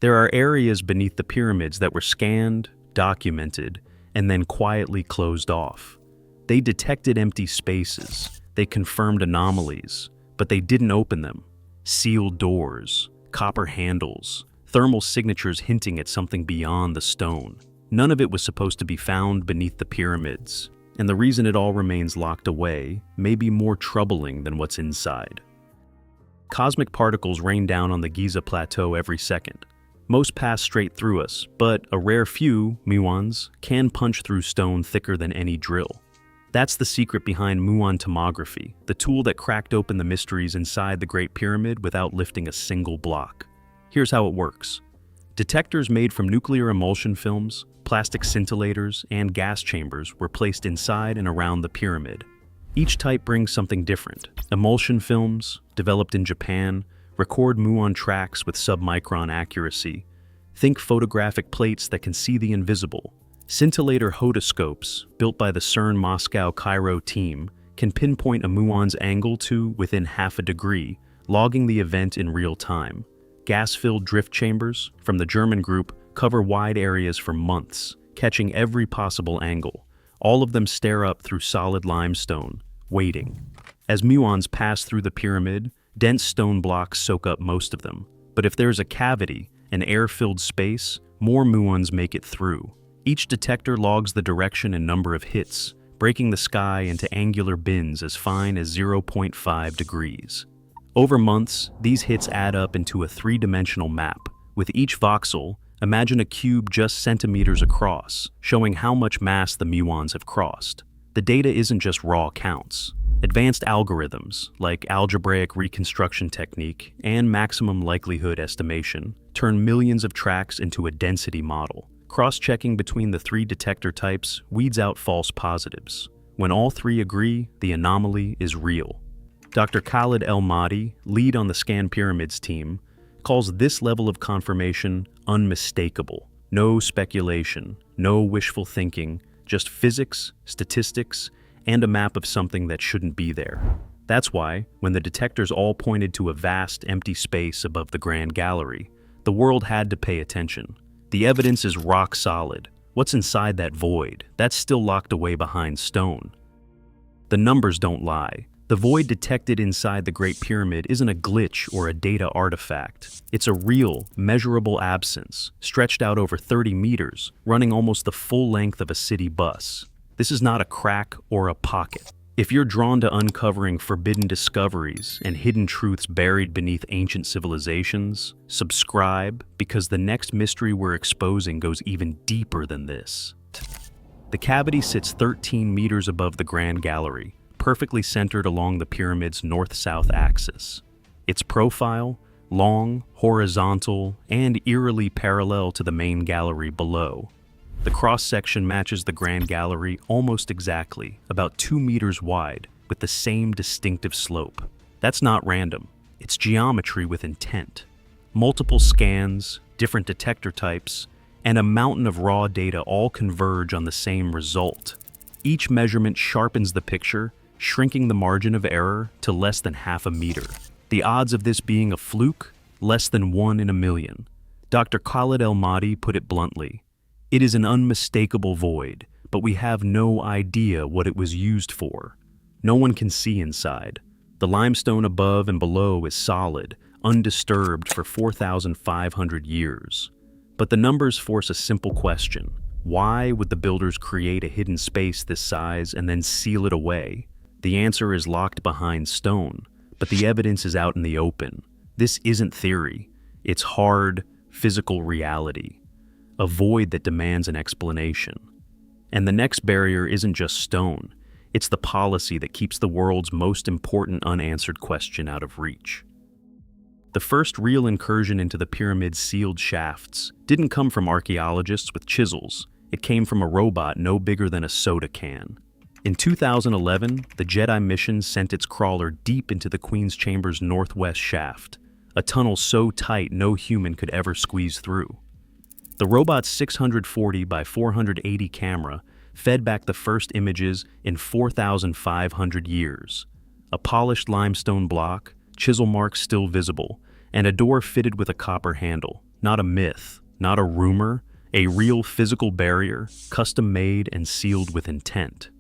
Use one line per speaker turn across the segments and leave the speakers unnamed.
There are areas beneath the pyramids that were scanned, documented, and then quietly closed off. They detected empty spaces, they confirmed anomalies, but they didn't open them. Sealed doors, copper handles, thermal signatures hinting at something beyond the stone. None of it was supposed to be found beneath the pyramids, and the reason it all remains locked away may be more troubling than what's inside. Cosmic particles rain down on the Giza plateau every second. Most pass straight through us, but a rare few, muons, can punch through stone thicker than any drill. That's the secret behind muon tomography, the tool that cracked open the mysteries inside the Great Pyramid without lifting a single block. Here's how it works. Detectors made from nuclear emulsion films, plastic scintillators, and gas chambers were placed inside and around the pyramid. Each type brings something different. Emulsion films, developed in Japan, record muon tracks with submicron accuracy. Think photographic plates that can see the invisible. Scintillator hodoscopes, built by the CERN Moscow-Cairo team, can pinpoint a muon's angle to within half a degree, logging the event in real time. Gas-filled drift chambers, from the German group, cover wide areas for months, catching every possible angle. All of them stare up through solid limestone, waiting. As muons pass through the pyramid, dense stone blocks soak up most of them. But if there's a cavity, an air-filled space, more muons make it through. Each detector logs the direction and number of hits, breaking the sky into angular bins as fine as 0.5 degrees. Over months, these hits add up into a three-dimensional map. With each voxel, imagine a cube just centimeters across, showing how much mass the muons have crossed. The data isn't just raw counts. Advanced algorithms, like algebraic reconstruction technique and maximum likelihood estimation, turn millions of tracks into a density model. Cross-checking between the three detector types weeds out false positives. When all three agree, the anomaly is real. Dr. Khalid El-Mahdi, lead on the Scan Pyramids team, calls this level of confirmation unmistakable. No speculation, no wishful thinking, just physics, statistics, and a map of something that shouldn't be there. That's why, when the detectors all pointed to a vast, empty space above the Grand Gallery, the world had to pay attention. The evidence is rock solid. What's inside that void? That's still locked away behind stone. The numbers don't lie. The void detected inside the Great Pyramid isn't a glitch or a data artifact. It's a real, measurable absence, stretched out over 30 meters, running almost the full length of a city bus. This is not a crack or a pocket. If you're drawn to uncovering forbidden discoveries and hidden truths buried beneath ancient civilizations, subscribe, because the next mystery we're exposing goes even deeper than this. The cavity sits 13 meters above the Grand Gallery, perfectly centered along the pyramid's north-south axis. Its profile, long, horizontal, and eerily parallel to the main gallery below. The cross-section matches the Grand Gallery almost exactly, about 2 meters wide, with the same distinctive slope. That's not random. It's geometry with intent. Multiple scans, different detector types, and a mountain of raw data all converge on the same result. Each measurement sharpens the picture, shrinking the margin of error to less than half a meter. The odds of this being a fluke? Less than 1 in a million. Dr. Khalid El-Mahdi put it bluntly. It is an unmistakable void, but we have no idea what it was used for. No one can see inside. The limestone above and below is solid, undisturbed for 4,500 years. But the numbers force a simple question. Why would the builders create a hidden space this size and then seal it away? The answer is locked behind stone, but the evidence is out in the open. This isn't theory. It's hard, physical reality. A void that demands an explanation. And the next barrier isn't just stone. It's the policy that keeps the world's most important unanswered question out of reach. The first real incursion into the pyramid's sealed shafts didn't come from archaeologists with chisels. It came from a robot no bigger than a soda can. In 2011, the Jedi mission sent its crawler deep into the Queen's Chamber's northwest shaft, a tunnel so tight no human could ever squeeze through. The robot's 640 by 480 camera fed back the first images in 4,500 years. A polished limestone block, chisel marks still visible, and a door fitted with a copper handle. not a myth, not a rumor, a real physical barrier, custom-made and sealed with intent.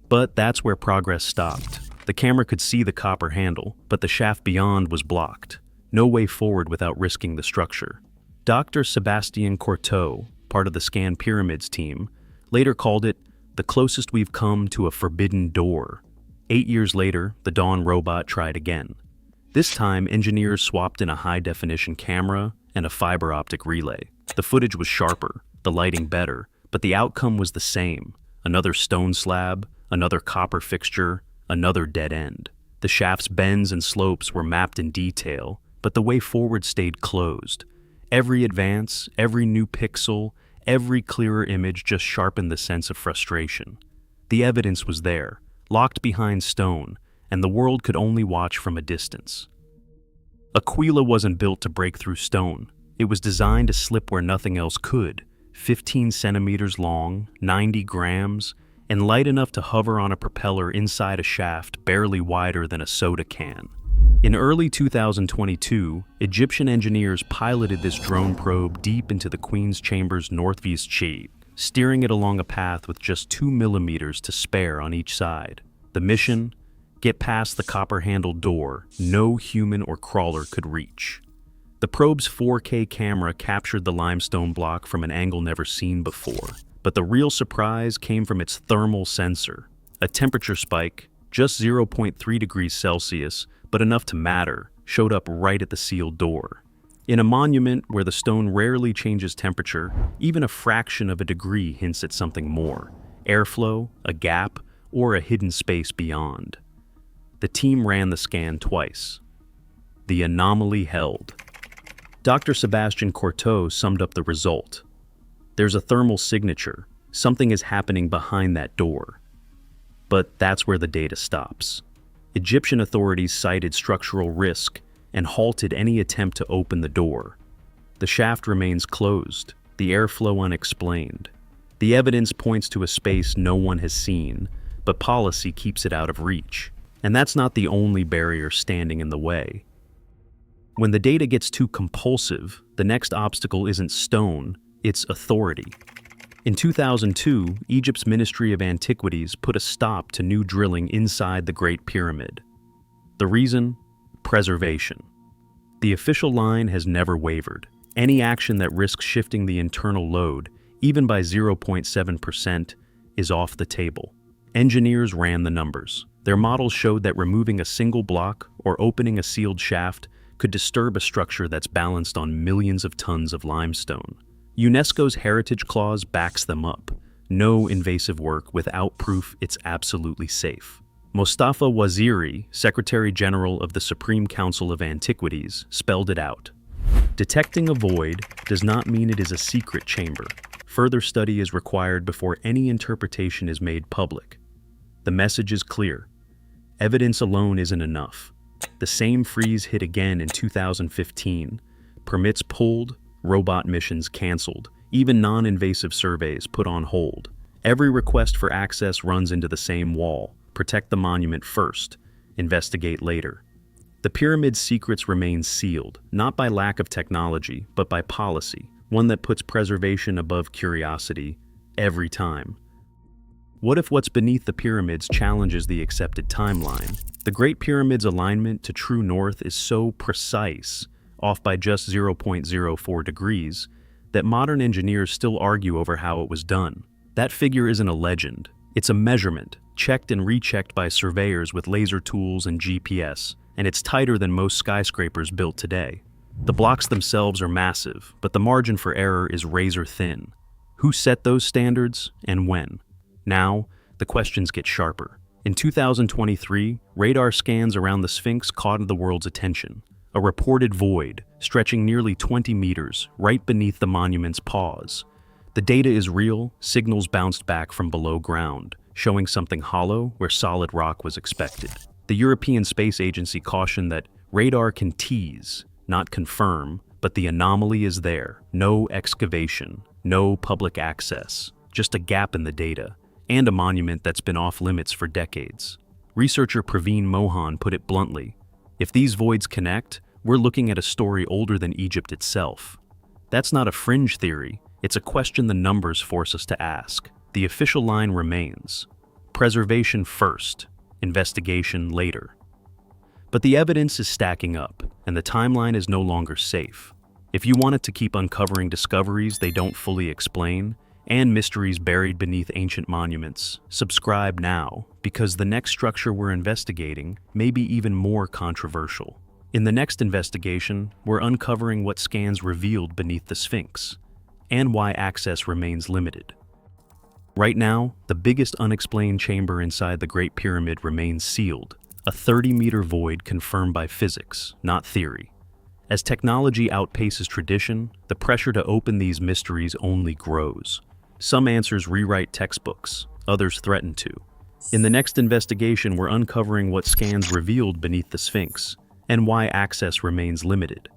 But that's where progress stopped. The camera could see the copper handle, but the shaft beyond was blocked. No way forward without risking the structure. Dr. Sébastien Courteau, part of the Scan Pyramids team, later called it the closest we've come to a forbidden door. 8 years later, the Dawn robot tried again. This time, engineers swapped in a high-definition camera and a fiber optic relay. The footage was sharper, the lighting better, but the outcome was the same. Another stone slab, another copper fixture, another dead end. The shaft's bends and slopes were mapped in detail, but the way forward stayed closed. Every advance, every new pixel, every clearer image just sharpened the sense of frustration. The evidence was there, locked behind stone, and the world could only watch from a distance. Aquila wasn't built to break through stone. It was designed to slip where nothing else could. 15 centimeters long, 90 grams, and light enough to hover on a propeller inside a shaft barely wider than a soda can. In early 2022, Egyptian engineers piloted this drone probe deep into the Queen's Chamber's northeast sheet, steering it along a path with just 2 millimeters to spare on each side. The mission? Get past the copper-handled door no human or crawler could reach. The probe's 4K camera captured the limestone block from an angle never seen before, but the real surprise came from its thermal sensor. A temperature spike, just 0.3 degrees Celsius, but enough to matter, showed up right at the sealed door. In a monument where the stone rarely changes temperature, even a fraction of a degree hints at something more: airflow, a gap, or a hidden space beyond. The team ran the scan twice. The anomaly held. Dr. Sébastien Courteau summed up the result. There's a thermal signature. Something is happening behind that door. But that's where the data stops. Egyptian authorities cited structural risk and halted any attempt to open the door. The shaft remains closed, the airflow unexplained. The evidence points to a space no one has seen, but policy keeps it out of reach. And that's not the only barrier standing in the way. When the data gets too compulsive, the next obstacle isn't stone, it's authority. In 2002, Egypt's Ministry of Antiquities put a stop to new drilling inside the Great Pyramid. The reason? Preservation. The official line has never wavered. Any action that risks shifting the internal load, even by 0.7%, is off the table. Engineers ran the numbers. Their models showed that removing a single block or opening a sealed shaft could disturb a structure that's balanced on millions of tons of limestone. UNESCO's Heritage Clause backs them up. No invasive work without proof it's absolutely safe. Mostafa Waziri, Secretary General of the Supreme Council of Antiquities, spelled it out. Detecting a void does not mean it is a secret chamber. Further study is required before any interpretation is made public. The message is clear. Evidence alone isn't enough. The same freeze hit again in 2015. Permits pulled, robot missions canceled, even non-invasive surveys put on hold. Every request for access runs into the same wall. Protect the monument first, investigate later. The pyramid's secrets remain sealed, not by lack of technology, but by policy, one that puts preservation above curiosity every time. What if what's beneath the pyramids challenges the accepted timeline? The Great Pyramid's alignment to true north is so precise, off by just 0.04 degrees, that modern engineers still argue over how it was done. That figure isn't a legend. It's a measurement, checked and rechecked by surveyors with laser tools and GPS, and it's tighter than most skyscrapers built today. The blocks themselves are massive, but the margin for error is razor thin. Who set those standards, and when? Now, the questions get sharper. In 2023, radar scans around the Sphinx caught the world's attention. A reported void, stretching nearly 20 meters, right beneath the monument's paws. The data is real, signals bounced back from below ground, showing something hollow where solid rock was expected. The European Space Agency cautioned that radar can tease, not confirm, but the anomaly is there. No excavation, no public access, just a gap in the data, and a monument that's been off limits for decades. Researcher Praveen Mohan put it bluntly, if these voids connect, we're looking at a story older than Egypt itself. That's not a fringe theory, it's a question the numbers force us to ask. The official line remains: preservation first, investigation later. But the evidence is stacking up, and the timeline is no longer safe. If you wanted to keep uncovering discoveries they don't fully explain, and mysteries buried beneath ancient monuments, subscribe now, because the next structure we're investigating may be even more controversial. In the next investigation, we're uncovering what scans revealed beneath the Sphinx, and why access remains limited. Right now, the biggest unexplained chamber inside the Great Pyramid remains sealed, a 30-meter void confirmed by physics, not theory. As technology outpaces tradition, the pressure to open these mysteries only grows. Some answers rewrite textbooks, others threaten to. In the next investigation, we're uncovering what scans revealed beneath the Sphinx, and why access remains limited.